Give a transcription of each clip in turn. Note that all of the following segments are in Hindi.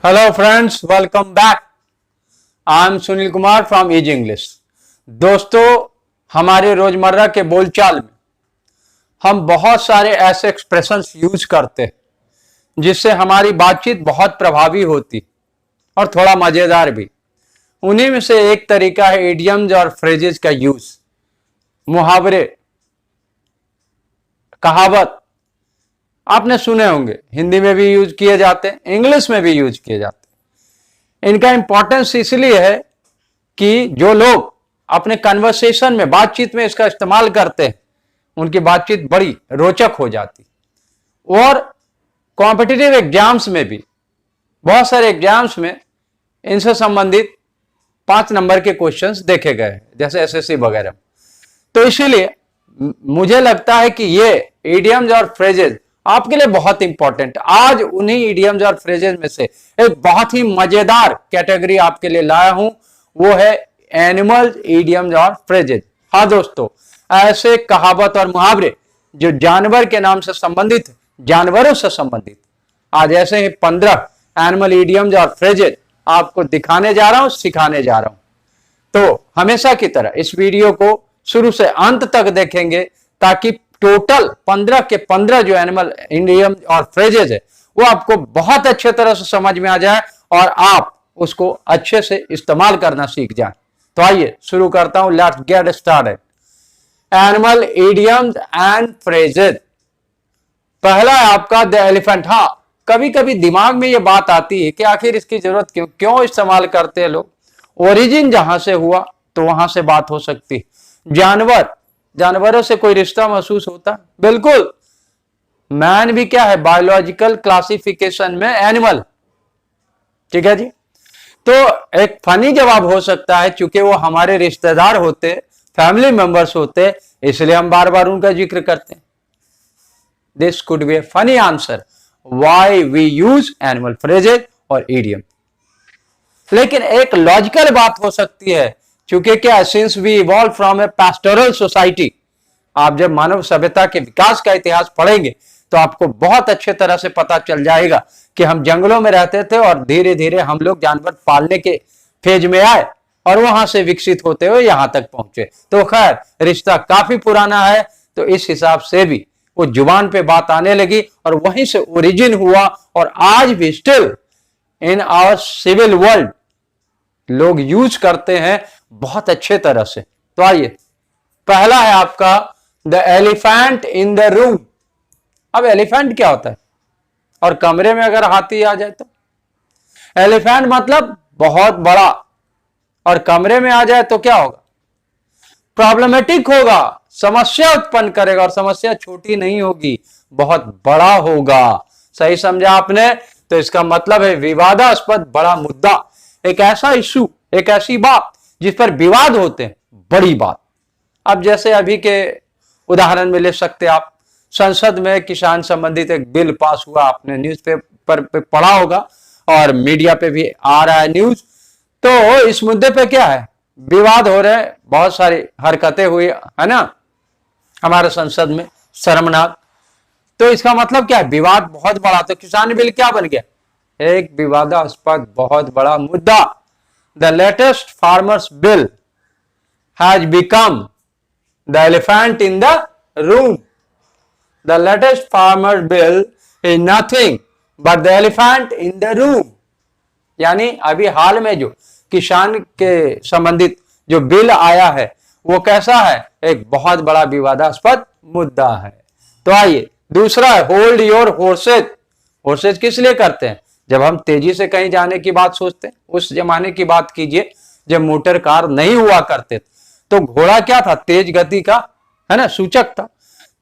Hello friends, welcome back. I am Sunil Kumar from easy English. दोस्तों, हमारे रोजमर्रा के बोलचाल में हम बहुत सारे ऐसे एक्सप्रेशंस यूज करते हैं जिससे हमारी बातचीत बहुत प्रभावी होती और थोड़ा मजेदार भी। उन्हीं में से एक तरीका है इडियम्स और फ्रेजेस का यूज। मुहावरे, कहावत आपने सुने होंगे, हिंदी में भी यूज किए जाते हैं, इंग्लिश में भी यूज किए जाते हैं। इनका इंपॉर्टेंस इसलिए है कि जो लोग अपने कन्वर्सेशन में, बातचीत में इसका इस्तेमाल करते हैं, उनकी बातचीत बड़ी रोचक हो जाती। और कॉम्पिटिटिव एग्जाम्स में भी, बहुत सारे एग्जाम्स में इनसे संबंधित 5 नंबर के क्वेश्चंस देखे गए हैं, जैसे एसएससी वगैरह। तो इसीलिए मुझे लगता है कि ये इडियम्स और फ्रेजेस आपके लिए बहुत इंपॉर्टेंट। आज उन्हीं इडियम्स और फ्रेजेस में से एक बहुत ही मजेदार कैटेगरी आपके लिए लाया हूं, वो है एनिमल इडियम्स और फ्रेजेस। हाँ दोस्तों, ऐसे कहावत और मुहावरे जो जानवर के नाम से संबंधित है, जानवरों से संबंधित, आज ऐसे ही 15 एनिमल इडियम्स और फ्रेजेस आपको दिखाने जा रहा हूं, सिखाने जा रहा हूं। तो हमेशा की तरह इस वीडियो को शुरू से अंत तक देखेंगे ताकि टोटल 15 के 15 जो एनिमल इडियम और फ्रेजेस है वो आपको बहुत अच्छे तरह से समझ में आ जाए और आप उसको अच्छे से इस्तेमाल करना सीख जाए। तो आइए शुरू करता हूं। Let's get started. Animal idioms and phrases. पहला है आपका द एलिफेंट। हाँ, कभी कभी दिमाग में ये बात आती है कि आखिर इसकी जरूरत क्यों इस्तेमाल करते हैं लोग। ओरिजिन जहां से हुआ तो वहां से बात हो सकती। जानवरों से कोई रिश्ता महसूस होता? बिल्कुल। मैन भी क्या है, बायोलॉजिकल क्लासिफिकेशन में एनिमल। ठीक है जी। तो एक फनी जवाब हो सकता है, चूंकि वो हमारे रिश्तेदार होते, फैमिली मेंबर्स होते, इसलिए हम बार बार उनका जिक्र करते हैं। This could be a funny answer why we use animal phrases और इडियम। लेकिन एक लॉजिकल बात हो सकती है, क्योंकि क्या, since we evolve from a pastoral society. आप जब मानव सभ्यता के विकास का इतिहास पढ़ेंगे तो आपको बहुत अच्छे तरह से पता चल जाएगा कि हम जंगलों में रहते थे और धीरे धीरे हम लोग जानवर पालने के फेज में आए और वहां से विकसित होते हुए यहां तक पहुंचे। तो खैर, रिश्ता काफी पुराना है, तो इस हिसाब से भी वो जुबान पे बात आने लगी और वहीं से ओरिजिन हुआ। और आज भी still in our civil world लोग यूज करते हैं बहुत अच्छे तरह से। तो आइए, पहला है आपका the elephant in the room. अब एलिफेंट क्या होता है? और कमरे में अगर हाथी आ जाए तो? एलिफेंट मतलब बहुत बड़ा, और कमरे में आ जाए तो क्या होगा? प्रॉब्लमेटिक होगा, समस्या उत्पन्न करेगा, और समस्या छोटी नहीं होगी, बहुत बड़ा होगा। सही समझा आपने? तो इसका मतलब है विवादास्पद बड़ा मुद्दा, एक ऐसा इशू, एक ऐसी बात जिस पर विवाद होते हैं, बड़ी बात। अब जैसे अभी के उदाहरण में ले सकते आप, संसद में किसान संबंधित एक बिल पास हुआ, आपने न्यूज़पेपर पे पढ़ा होगा और मीडिया पे भी आ रहा है न्यूज। तो इस मुद्दे पे क्या है, विवाद हो रहे हैं, बहुत सारी हरकतें हुई है ना हमारे संसद में, शर्मनाक। तो इसका मतलब क्या है, विवाद बहुत बड़ा। तो किसान बिल क्या बन गया? एक विवादास्पद बहुत बड़ा मुद्दा। The latest farmers bill has become the elephant in the room. The latest farmer bill is nothing but the elephant in the room. यानी अभी हाल में जो किसान के संबंधित जो बिल आया है वो कैसा है? एक बहुत बड़ा विवादास्पद मुद्दा है। तो आइए, दूसरा है होल्ड योर हॉर्सेज। हॉर्सेज किस लिए करते हैं? जब हम तेजी से कहीं जाने की बात सोचते हैं। उस जमाने की बात कीजिए जब मोटर कार नहीं हुआ करते थे, तो घोड़ा क्या था? तेज गति का, है ना, सूचक था।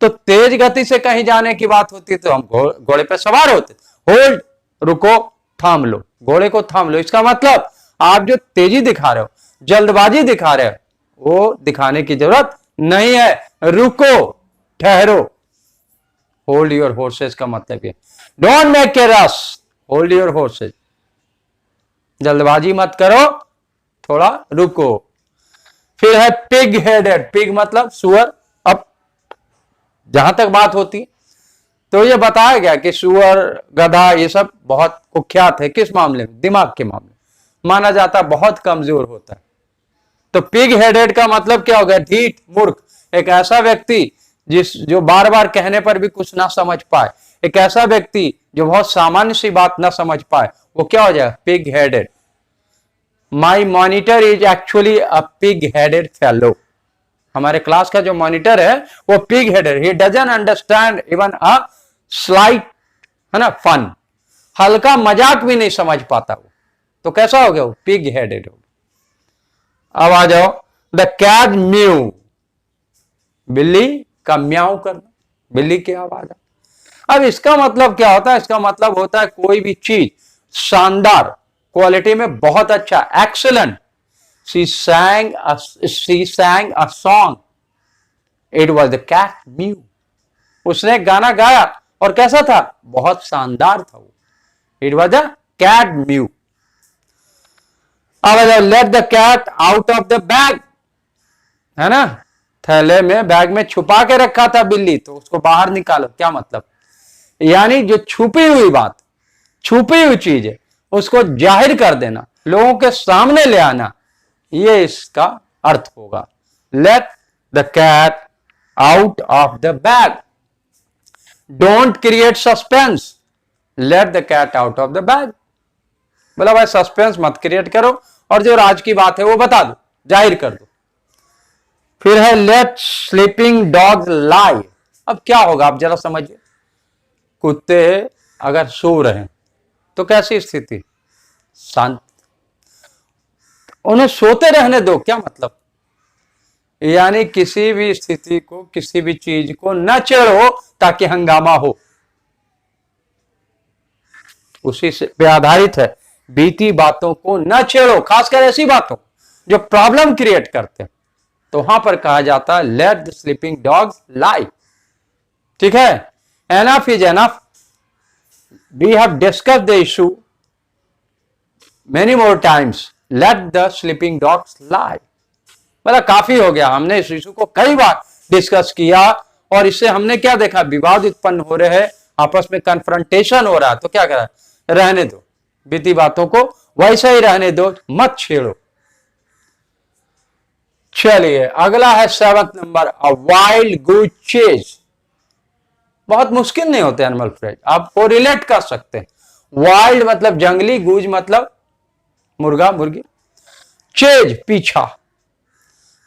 तो तेज गति से कहीं जाने की बात होती तो हम घोड़े पे सवार होते। होल्ड, रुको, थाम लो, घोड़े को थाम लो। इसका मतलब आप जो तेजी दिखा रहे हो, जल्दबाजी दिखा रहे हो, वो दिखाने की जरूरत नहीं है, रुको, ठहरो। होल्ड योर हॉर्सेज का मतलब ये, don't make a rush, hold your horse's. जल्दबाजी मत करो, थोड़ा रुको। फिर है पिग हेडेड। पिग मतलब सुअर। अब जहां तक बात होती है तो ये बताया गया कि सुअर, गधा ये सब बहुत कुख्यात है। किस मामले में? दिमाग के मामले में माना जाता है बहुत कमजोर होता है। तो पिग हेडेड का मतलब क्या हो गया? ढीठ, मूर्ख। एक ऐसा व्यक्ति जो बार बार कहने पर भी कुछ ना समझ पाए, एक ऐसा व्यक्ति जो बहुत सामान्य सी बात ना समझ पाए, वो क्या हो जाए? Pig headed. My monitor is actually a pig headed fellow. हमारे क्लास का जो मॉनिटर है वो pig headed. He doesn't understand even a slight, है ना, फन। हल्का मजाक भी नहीं समझ पाता वो। तो कैसा हो गया वो? पिग हेडेड हो गया। अब आ जाओ, द कैट म्यू, बिल्ली का म्याऊ करना, बिल्ली की आवाज। अब इसका मतलब क्या होता है? इसका मतलब होता है कोई भी चीज शानदार, क्वालिटी में बहुत अच्छा, excellent. She sang a song. It was the cat mew. उसने गाना गाया और कैसा था? बहुत शानदार था वो। It was a cat mew. अब let the cat out of the bag, है ना, थैले में, बैग में छुपा के रखा था बिल्ली, तो उसको बाहर निकालो। क्या मतलब? यानी जो छुपी हुई बात, छुपी हुई चीज है, उसको जाहिर कर देना, लोगों के सामने ले आना, ये इसका अर्थ होगा। Let the cat out of the bag. Don't create suspense, let the cat out of the bag. बोला भाई सस्पेंस मत क्रिएट करो और जो राज की बात है वो बता दो, जाहिर कर दो। फिर है लेट स्लीपिंग डॉग्स लाई। अब क्या होगा आप जरा समझिए। कुत्ते अगर सो रहे हैं तो कैसी स्थिति? शांत। उन्हें सोते रहने दो। क्या मतलब? यानी किसी भी स्थिति को, किसी भी चीज को न छेड़ो ताकि हंगामा हो। उसी से पे आधारित है। बीती बातों को न छेड़ो, खासकर ऐसी बातों जो प्रॉब्लम क्रिएट करते हैं। तो वहां पर कहा जाता है let the sleeping dogs lie. ठीक है, enough is enough. We have discussed the issue many more times. Let the sleeping dogs lie. मतलब काफी हो गया, हमने इस इशू को कई बार डिस्कस किया और इससे हमने क्या देखा? विवाद उत्पन्न हो रहे हैं, आपस में कन्फ्रंटेशन हो रहा है। तो क्या करा? रहने दो, बीती बातों को वैसे ही रहने दो, मत छेड़ो। चलिए अगला है 7th नंबर, अ वाइल्ड गूज चेज। बहुत मुश्किल नहीं होते एनिमल फ्रेंड, आपको रिलेट कर सकते हैं। वाइल्ड मतलब जंगली, गूज मतलब मुर्गा, मुर्गी, चेज पीछा।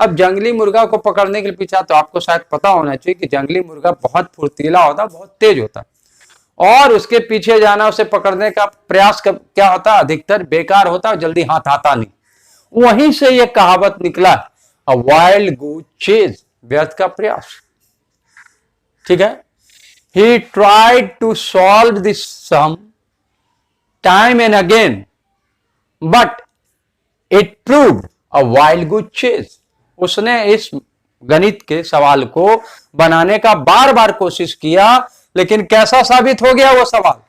अब जंगली मुर्गा को पकड़ने के लिए पीछा, तो आपको शायद पता होना चाहिए कि जंगली मुर्गा बहुत फुर्तीला होता है, बहुत तेज होता है, और उसके पीछे जाना, उसे पकड़ने का प्रयास क्या होता है? अधिकतर बेकार होता है, जल्दी हाथ आता नहीं। वहीं से यह कहावत निकला, अ वाइल्ड गूज चेज, व्यर्थ का प्रयास। ठीक है, he tried to solve this some time and again but it proved a wild goose chase. उसने इस गणित के सवाल को बनाने का बार बार कोशिश किया, लेकिन कैसा साबित हो गया वो सवाल?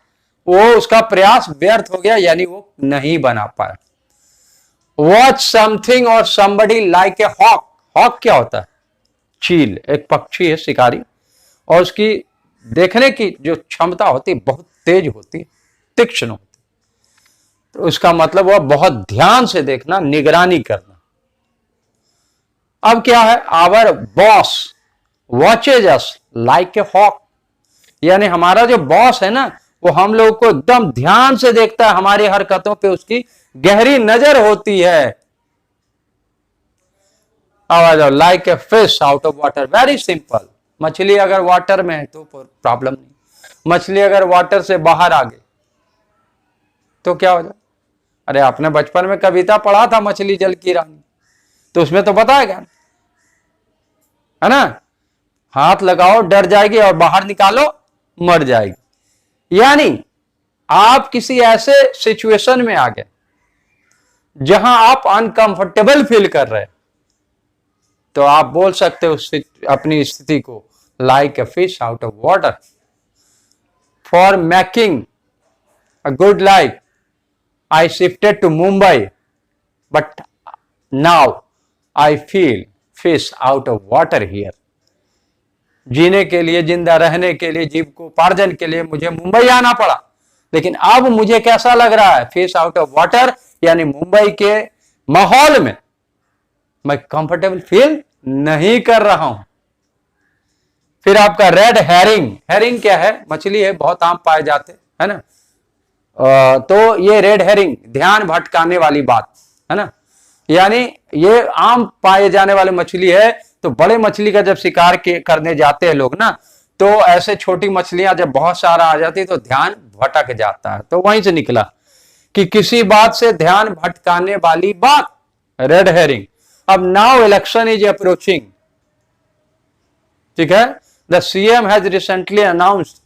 वो उसका प्रयास व्यर्थ हो गया, यानी वो नहीं बना पाया। वॉच समथिंग और somebody like a hawk. Hawk क्या होता है? चील, एक पक्षी है, शिकारी, और उसकी देखने की जो क्षमता होती है बहुत तेज होती है, तीक्ष्ण होती है। तो उसका मतलब वह बहुत ध्यान से देखना, निगरानी करना। अब क्या है? Our boss watches us like a hawk. यानी हमारा जो बॉस है ना, वो हम लोग को एकदम ध्यान से देखता है, हमारी हरकतों पे उसकी गहरी नजर होती है। आवाज आओ, like a fish out of water. Very simple. मछली अगर वाटर में है तो प्रॉब्लम नहीं, मछली अगर वाटर से बाहर आ गई तो क्या हो जाए? अरे आपने बचपन में कविता पढ़ा था, मछली जल की रानी, तो उसमें तो बताया गया, है ना, हाथ लगाओ डर जाएगी और बाहर निकालो मर जाएगी। यानी आप किसी ऐसे सिचुएशन में आ गए जहां आप अनकंफर्टेबल फील कर रहे हैं, तो आप बोल सकते हो अपनी स्थिति को, like a fish out of water. For making a good life I shifted to Mumbai, but now I feel fish out of water here. जीने के लिए, जिंदा रहने के लिए, जीविकोपार्जन के लिए मुझे मुंबई आना पड़ा। लेकिन अब मुझे कैसा लग रहा है, फिश आउट ऑफ वाटर, यानी मुंबई के माहौल में मैं कंफर्टेबल फील नहीं कर रहा हूं। फिर आपका रेड हेरिंग, हेरिंग क्या है? मछली है, बहुत आम पाए जाते है ना। तो ये रेड हेरिंग, ध्यान भटकाने वाली बात है ना, यानी ये आम पाए जाने वाली मछली है। तो बड़े मछली का जब शिकार करने जाते हैं लोग ना, तो ऐसे छोटी मछलियां जब बहुत सारा आ जाती तो ध्यान भटक जाता है। तो वहीं से निकला कि किसी बात से ध्यान भटकाने वाली बात, रेड हेरिंग। अब नाउ इलेक्शन इज अप्रोचिंग, ठीक है। The CM has recently announced,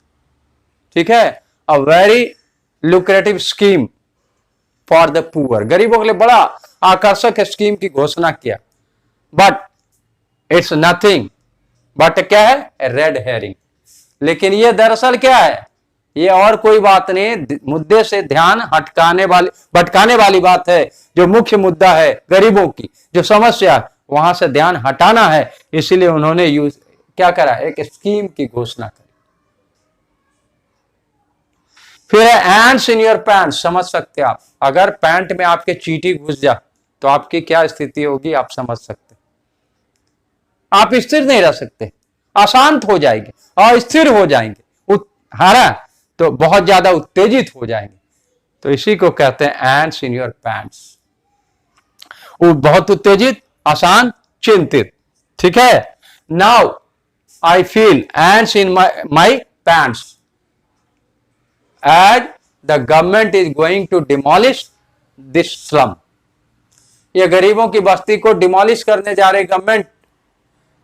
ठीक है, a very lucrative scheme for the poor, गरीबों के लिए बड़ा आकर्षक स्कीम की घोषणा किया। बट इट्स नथिंग बट क्या है? Red herring. लेकिन ये दरअसल क्या है? ये और कोई बात नहीं, मुद्दे से ध्यान भटकाने वाली बात है। जो मुख्य मुद्दा है गरीबों की जो समस्या, वहां से ध्यान हटाना है। इसीलिए उन्होंने क्या करा? एक स्कीम की घोषणा करी। फिर एंड्स इन योर पैंट, समझ सकते आप, अगर पैंट में आपके चींटी घुस जाए तो आपकी क्या स्थिति होगी, आप समझ सकते। आप स्थिर नहीं रह सकते, अशांत हो जाएंगे, अस्थिर हो जाएंगे, हारा तो बहुत ज्यादा उत्तेजित हो जाएंगे। तो इसी को कहते हैं एंड्स इन योर पैंट्स। वो बहुत उत्तेजित, अशांत, चिंतित, ठीक है। Now I feel ants in my pants as the government is going to demolish this slum. ये गरीबों की बस्ती को डिमोलिश करने जा रही गवर्नमेंट।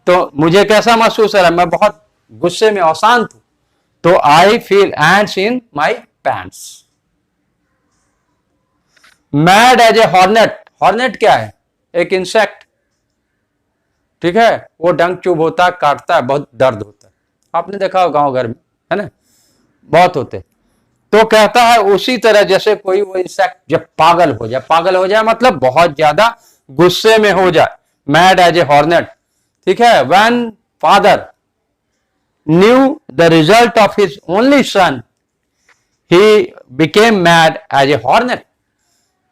तो मुझे कैसा महसूस हो रहा है? मैं बहुत गुस्से में, अशांत हूं। तो I feel ants in my pants. Mad as a hornet, hornet क्या है? एक इंसेक्ट, ठीक है। वो डंक चुभ होता है, काटता है, बहुत दर्द होता है। आपने देखा हो गांव घर में, है ना, बहुत होते। तो कहता है उसी तरह जैसे कोई वो इंसेक्ट जब पागल हो जाए, पागल हो जाए मतलब बहुत ज्यादा गुस्से में हो जाए, मैड एज ए हॉर्नेट, ठीक है। When father knew the result of his only son, he became mad as a hornet.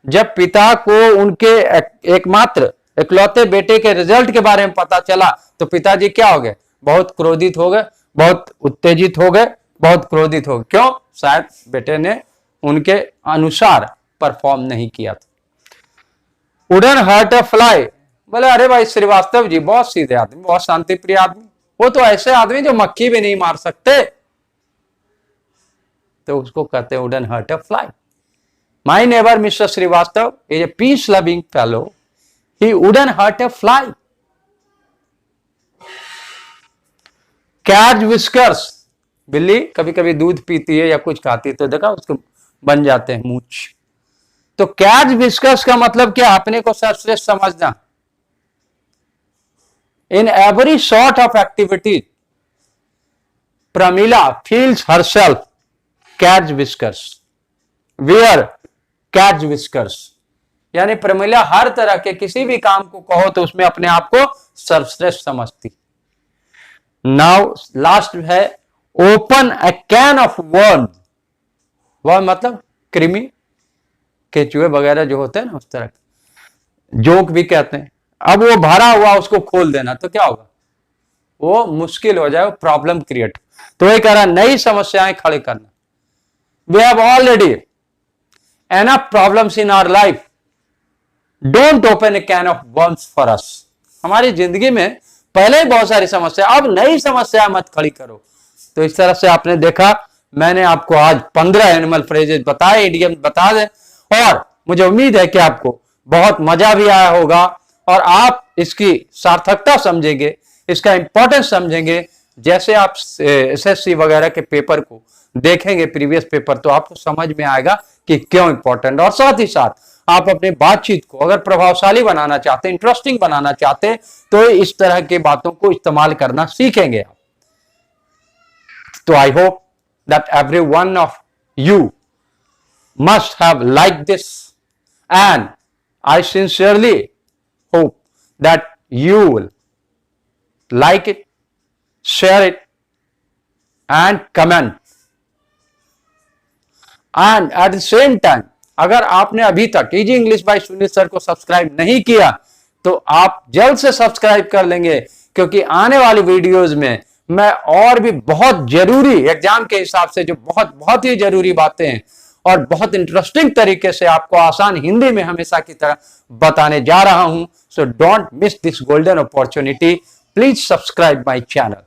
जब पिता को उनके एकमात्र इकलौते बेटे के रिजल्ट के बारे में पता चला तो पिताजी क्या हो गए? बहुत क्रोधित हो गए, बहुत उत्तेजित हो गए, बहुत क्रोधित हो गए। क्यों? शायद बेटे ने उनके अनुसार परफॉर्म नहीं किया था। वुडन हर्ट अ फ्लाई, बोले अरे भाई श्रीवास्तव जी बहुत सीधे आदमी, बहुत शांति प्रिय आदमी, वो तो ऐसे आदमी जो मक्खी भी नहीं मार सकते। तो उसको कहते हैं wouldn't hurt a fly. My neighbour mister Srivastava is a peace loving fellow, he wouldn't hurt a fly. Cat whiskers, बिल्ली कभी कभी दूध पीती है या कुछ खाती है तो देखा उसको बन जाते हैं मूंछ। तो कैट विस्कर्स का मतलब क्या? अपने को सर्वश्रेष्ठ समझना। In every sort of activity, Pramila feels herself cat's whiskers. Where cat's whiskers? यानी प्रमिला हर तरह के किसी भी काम को कहो तो उसमें अपने आप को सर्वश्रेष्ठ समझती। नाउ लास्ट है open a can of worm. Worm मतलब कृमि, केचुए वगैरह जो होते हैं ना, उस तरह जोक भी कहते हैं। अब वो भरा हुआ उसको खोल देना तो क्या होगा? वो मुश्किल हो जाए, वो प्रॉब्लम क्रिएट। तो ये कह रहा नई समस्याएं खड़े करना। We have already enough problems in our life, don't open a can of worms for us. हमारी जिंदगी में पहले ही बहुत सारी समस्या, अब नई समस्या मत खड़ी करो। तो इस तरह से आपने देखा, मैंने आपको आज 15 एनिमल फ्रेजेस बताए, इडियम बता दें, और मुझे उम्मीद है कि आपको बहुत मजा भी आया होगा और आप इसकी सार्थकता समझेंगे, इसका इंपॉर्टेंस समझेंगे। जैसे आप एसएससी वगैरह के पेपर को देखेंगे, प्रीवियस पेपर, तो आपको समझ में आएगा कि क्यों इंपॉर्टेंट। और साथ ही साथ आप अपने बातचीत को अगर प्रभावशाली बनाना चाहते, इंटरेस्टिंग बनाना चाहते, तो इस तरह की बातों को इस्तेमाल करना सीखेंगे आप। तो I hope that every one of you must have like this, and I sincerely hope that you will like it share it and comment. And at the same time, अगर आपने अभी तक easy English by Sunil sir को सब्सक्राइब नहीं किया तो आप जल्द से सब्सक्राइब कर लेंगे, क्योंकि आने वाली वीडियोस में मैं और भी बहुत जरूरी एग्जाम के हिसाब से जो बहुत ही जरूरी बातें हैं और बहुत इंटरेस्टिंग तरीके से आपको आसान हिंदी में हमेशा की तरह बताने जा रहा हूं. So don't miss this golden opportunity. Please subscribe my channel.